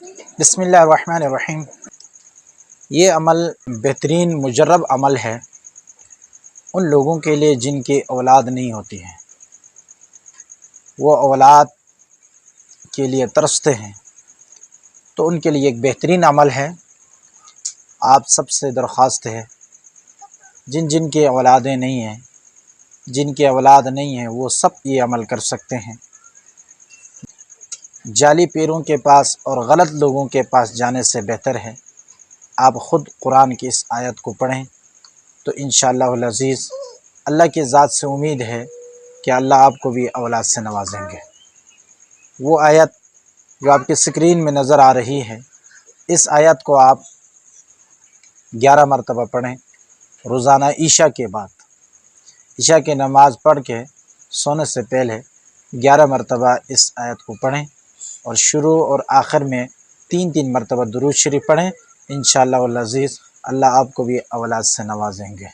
بسم اللہ الرحمن الرحیم۔ یہ عمل بہترین مجرب عمل ہے ان لوگوں کے لیے جن کی اولاد نہیں ہوتی ہے، وہ اولاد کے لیے ترستے ہیں، تو ان کے لیے ایک بہترین عمل ہے۔ آپ سب سے درخواست ہے جن جن کی اولادیں نہیں ہیں، جن کی اولاد نہیں ہیں، وہ سب یہ عمل کر سکتے ہیں۔ جعلی پیروں کے پاس اور غلط لوگوں کے پاس جانے سے بہتر ہے آپ خود قرآن کی اس آیت کو پڑھیں، تو انشاءاللہ العزیز اللہ کی ذات سے امید ہے کہ اللہ آپ کو بھی اولاد سے نوازیں گے۔ وہ آیت جو آپ کی اسکرین میں نظر آ رہی ہے، اس آیت کو آپ 11 مرتبہ پڑھیں روزانہ عشاء کے بعد۔ عشاء کی نماز پڑھ کے سونے سے پہلے 11 مرتبہ اس آیت کو پڑھیں، اور شروع اور آخر میں 3 مرتبہ درود شریف پڑھیں۔ انشاءاللہ العزیز اللہ آپ کو بھی اولاد سے نوازیں گے۔